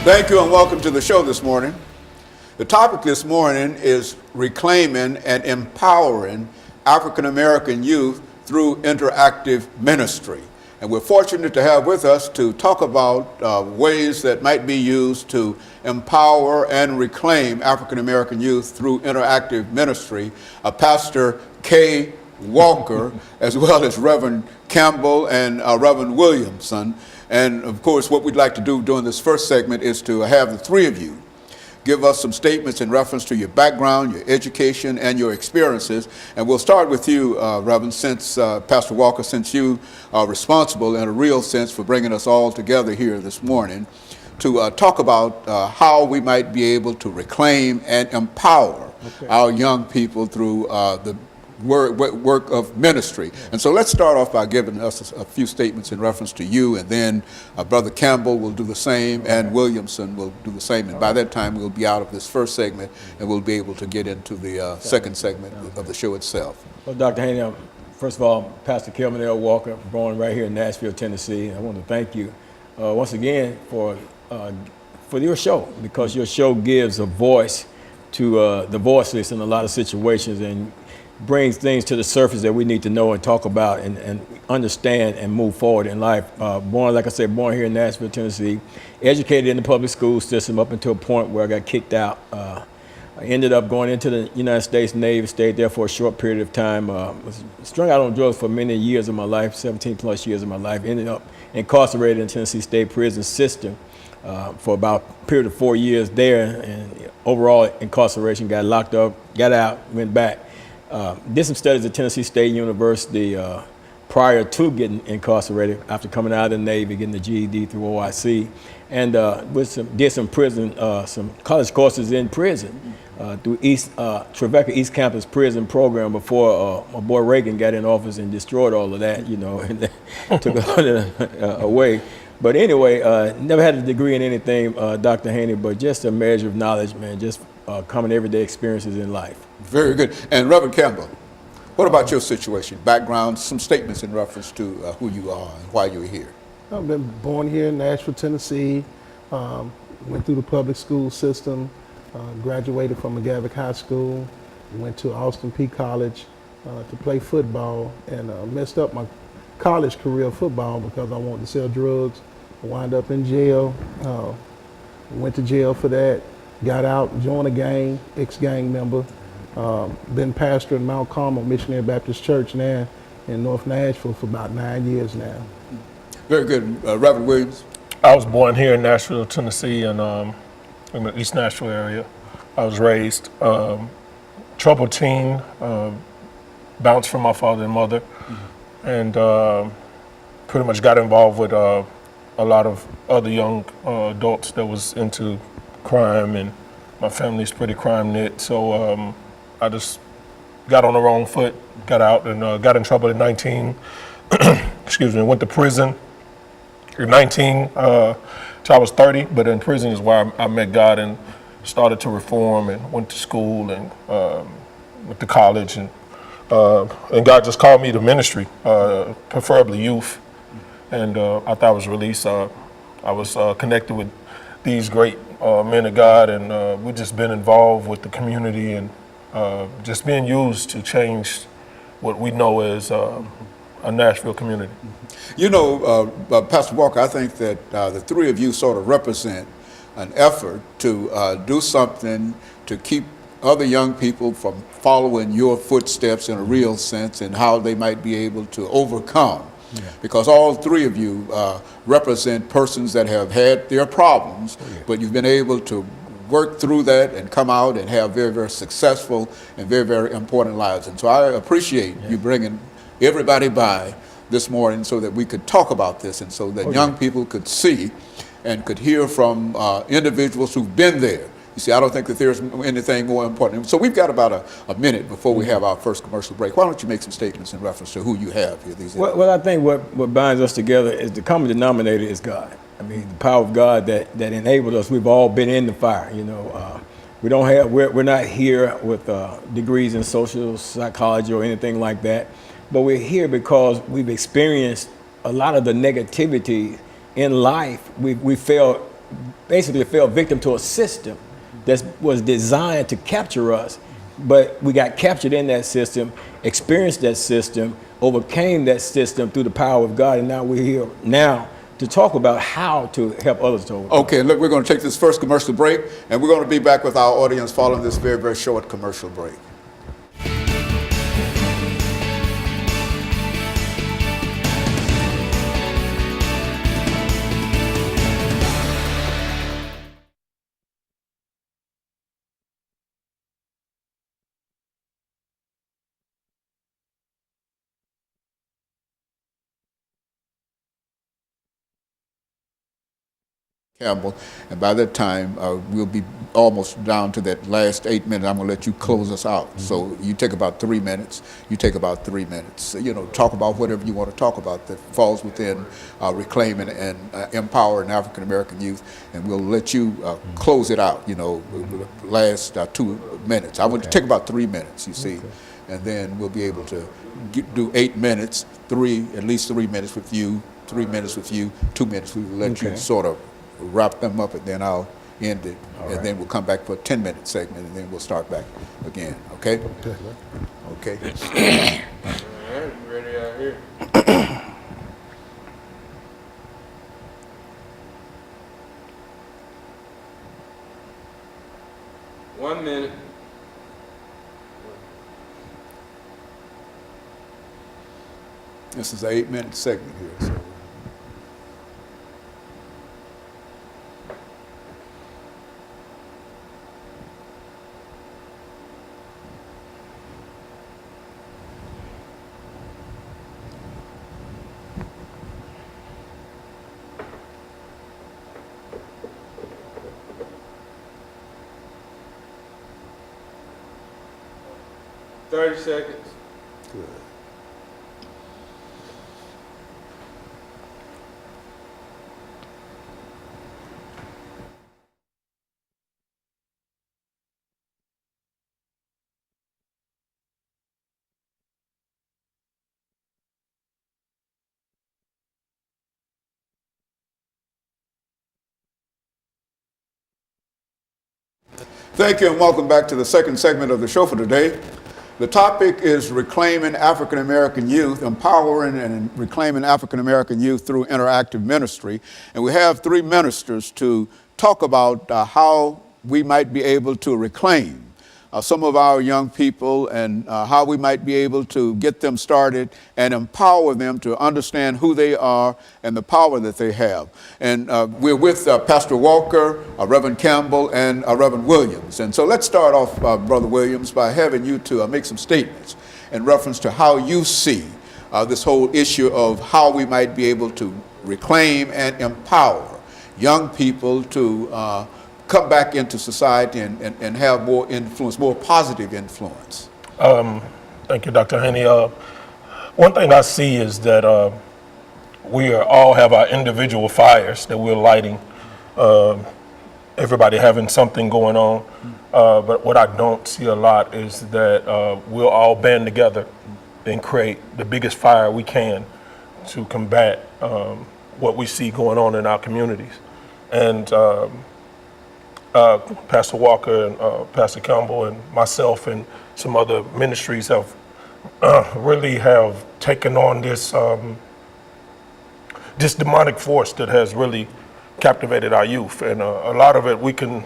Thank you and welcome to the show this morning. The topic this morning is reclaiming and empowering African American youth through interactive ministry. And we're fortunate to have with us to talk about ways that might be used to empower and reclaim African American youth through interactive ministry, Pastor KWalker, as well as Reverend Campbell and Reverend Williams1. And of course, what we'd like to do during this first segment is to have the three of you give us some statements in reference to your background, your education, and your experiences. And we'll start with you, Reverend, since Pastor Walker, since you are responsible in a real sense for bringing us all together here this morning to talk about how we might be able to reclaim and empower our young people through the work of ministry. And so let's start off by giving us a few statements in reference to you, and then Brother Campbell will do the same, and Williams1 will do the same. And by that time, we'll be out of this first segment, and we'll be able to get into the second segment of the show itself. Well, Dr. Haney, first of all, Pastor KWalker, born right here in Nashville, Tennessee. I want to thank you once again for your show, because your show gives a voice to the voiceless in a lot of situations, and brings things to the surface that we need to know and talk about and understand and move forward in life. Born, like I said, born here in Nashville, Tennessee, educated in the public school system up until a point where I got kicked out. I ended up going into the United States Navy, stayed there for a short period of time, was strung out on drugs for many years of my life, 17 plus years of my life, ended up incarcerated in Tennessee State Prison System for about a period of 4 years there, and overall incarceration, got locked up, got out, went back. Did some studies at Tennessee State University prior to getting incarcerated, after coming out of the Navy, getting the GED through OIC, and did some college courses in prison through Trevecca East Campus Prison Program before my boy Reagan got in office and destroyed all of that, and took it away. But anyway, never had a degree in anything, Dr. Haney, but just a measure of knowledge, man, just common everyday experiences in life. Very good. And Reverend Campbell, what about your situation, background, some statements in reference to who you are and why you're here? I've been born here in Nashville, Tennessee, went through the public school system, graduated from McGavick High School, went to Austin Peay College to play football, and messed up my college career of football because I wanted to sell drugs. I wound up in jail, went to jail for that, got out, joined a gang, ex-gang member. Been pastor in Mount Carmel Missionary Baptist Church now in North Nashville for about 9 years now. Very good. Reverend Williams? I was born here in Nashville, Tennessee, in the East Nashville area. I was raised troubled teen, bounced from my father and mother, and pretty much got involved with a lot of other young adults that was into crime, and my family's pretty crime knit, so I just got on the wrong foot, got out, and got in trouble at 19. Excuse me, went to prison at 19 till I was 30, but in prison is where I met God and started to reform, and went to school and went to college, and God just called me to ministry, preferably youth, and after I was released, I was connected with these great men of God, and we've just been involved with the community, and just being used to change what we know as a Nashville community. You know, Pastor Walker, I think that the three of you sort of represent an effort to do something to keep other young people from following your footsteps in a real sense, and how they might be able to overcome. Yeah. Because all three of you represent persons that have had their problems, but you've been able to work through that and come out and have very, very successful and very, very important lives. And so I appreciate you bringing everybody by this morning so that we could talk about this, and so that young people could see and could hear from individuals who've been there. You see, I don't think that there's anything more important. So we've got about a minute before we have our first commercial break. Why don't you make some statements in reference to who you have here these days? Well, I think what binds us together is the common denominator is God. I mean, the power of God that enabled us. We've all been in the fire, you know. We're not here with degrees in social psychology or anything like that, but we're here because we've experienced a lot of the negativity in life. We felt basically fell victim to a system that was designed to capture us. But we got captured in that system, experienced that system, overcame that system through the power of God, and now we're here now to talk about how to help others to overcome. Okay, look, we're going to take this first commercial break, and we're going to be back with our audience following this very, very short commercial break. Campbell, and by that time we'll be almost down to that last 8 minutes. I'm going to let you close us out. Mm-hmm. So you take about 3 minutes. You take about 3 minutes. You know, talk about whatever you want to talk about that falls within reclaiming and empowering African American youth, and we'll let you close it out. You know, last 2 minutes. I want to take about 3 minutes. You see, and then we'll be able to do 8 minutes. At least 3 minutes with you. 3 minutes with you. 2 minutes. We'll let you sort of wrap them up, and then I'll end it, then we'll come back for a 10-minute segment, and then we'll start back again. Okay? Okay. All right, ready out here. 1 minute. This is an 8-minute segment here. So. Thirty seconds. Good. Thank you, and welcome back to the second segment of the show for today. The topic is reclaiming African American youth, empowering and reclaiming African American youth through interactive ministry. And we have 3 ministers to talk about how we might be able to reclaim some of our young people, and how we might be able to get them started and empower them to understand who they are and the power that they have. And we're with Pastor Walker, Reverend Campbell, and Reverend Williams. And so let's start off, Brother Williams, by having you to make some statements in reference to how you see this whole issue of how we might be able to reclaim and empower young people to come back into society and have more influence, more positive influence. Thank you, Dr. Haney. One thing I see is that we all have our individual fires that we're lighting, everybody having something going on. But what I don't see a lot is that we'll all band together and create the biggest fire we can to combat what we see going on in our communities. And Pastor Walker and Pastor Campbell and myself and some other ministries have really have taken on this this demonic force that has really captivated our youth. And a lot of it, we can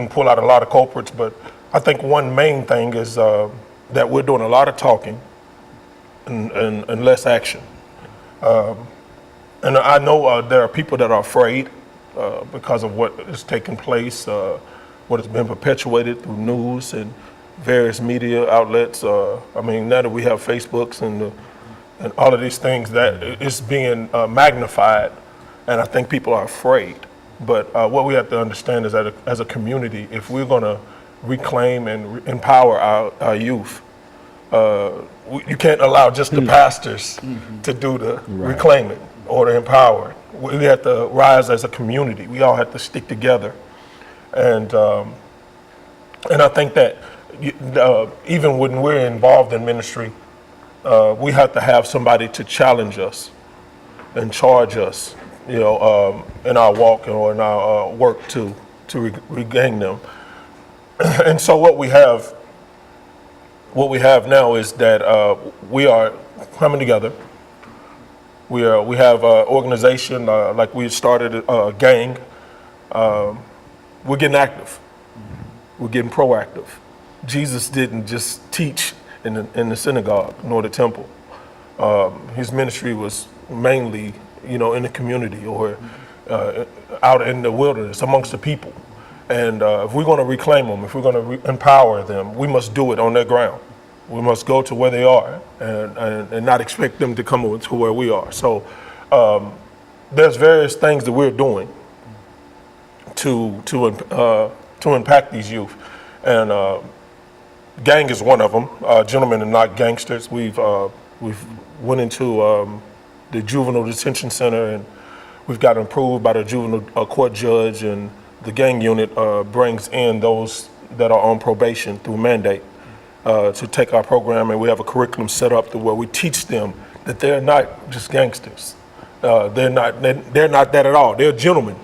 pull out a lot of culprits, but I think one main thing is that we're doing a lot of talking and less action. And I know there are people that are afraid because of what is taking place, what has been perpetuated through news and various media outlets. I mean, now that we have Facebooks and all of these things, that it's being magnified, and I think people are afraid. But what we have to understand is that as a community, if we're going to reclaim and empower our youth, you can't allow just the pastors to do the reclaiming or the empowering. We have to rise as a community. We all have to stick together, and I think that even when we're involved in ministry, we have to have somebody to challenge us and charge us in our walk or in our work to regain them. And so what we have now is that we are coming together. We have an organization, like we started a gang. We're getting active. We're getting proactive. Jesus didn't just teach in the synagogue nor the temple. His ministry was mainly, in the community or out in the wilderness amongst the people. And if we're going to reclaim them, if we're going to empower them, we must do it on their ground. We must go to where they are and not expect them to come over to where we are. So there's various things that we're doing to impact these youth. And gang is one of them. Gentlemen are not gangsters. We've went into the juvenile detention center, and we've got approved by the juvenile court judge, and the gang unit brings in those that are on probation through mandate to take our program, and we have a curriculum set up to where we teach them that they're not just gangsters. They're not that at all. They're gentlemen,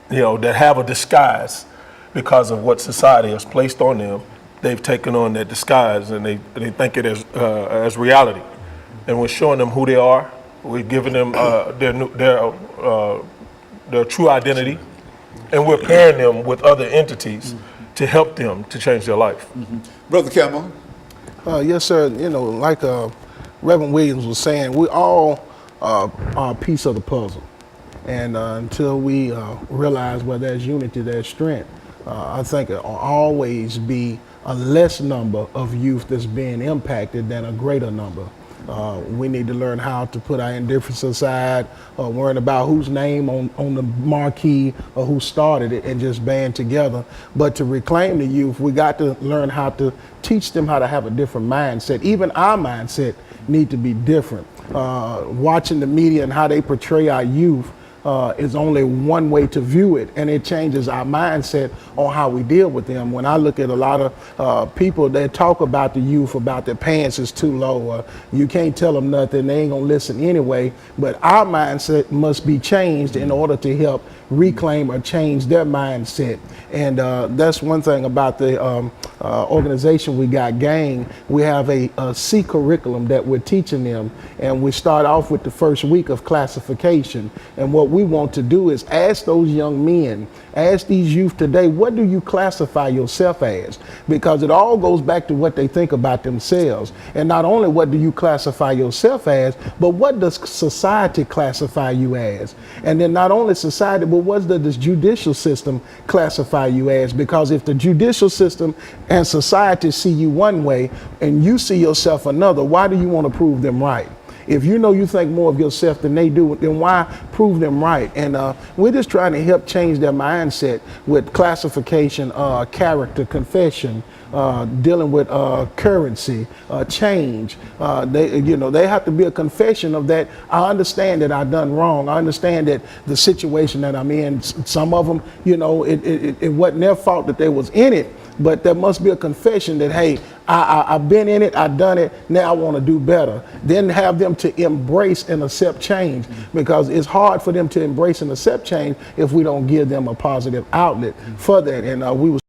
that have a disguise because of what society has placed on them. They've taken on that disguise, and they think it as reality. And we're showing them who they are. We're giving them their true identity, and we're pairing them with other entities to help them to change their life. Brother Campbell. Yes, sir. Like Reverend Williams was saying, we all are a piece of the puzzle. And until we realize where there's unity, there's strength, I think it'll always be a less number of youth that's being impacted than a greater number. We need to learn how to put our indifference aside, worrying about whose name on the marquee or who started it, and just band together. But to reclaim the youth, we got to learn how to teach them how to have a different mindset. Even our mindset need to be different. Watching the media and how they portray our youth is only one way to view it, and it changes our mindset on how we deal with them. When I look at a lot of people that talk about the youth, about their pants is too low, or you can't tell them nothing, they ain't gonna listen anyway. But our mindset must be changed in order to help reclaim or change their mindset. And that's one thing about the organization we got, Gang. We have a C curriculum that we're teaching them, and we start off with the first week of classification. And what we want to do is ask those young men, ask these youth today, what do you classify yourself as? Because it all goes back to what they think about themselves. And not only what do you classify yourself as, but what does society classify you as? And then not only society, but what does the judicial system classify you as? Because if the judicial system and society see you one way and you see yourself another, why do you want to prove them right? If you know you think more of yourself than they do, then why prove them right? And we're just trying to help change their mindset with classification, character, confession, dealing with currency, change. They have to be a confession of that. I understand that I've done wrong. I understand that the situation that I'm in, some of them, it wasn't their fault that they was in it. But there must be a confession that, hey, I've been in it, I've done it, now I want to do better. Then have them to embrace and accept change, because it's hard for them to embrace and accept change if we don't give them a positive outlet for that. And we was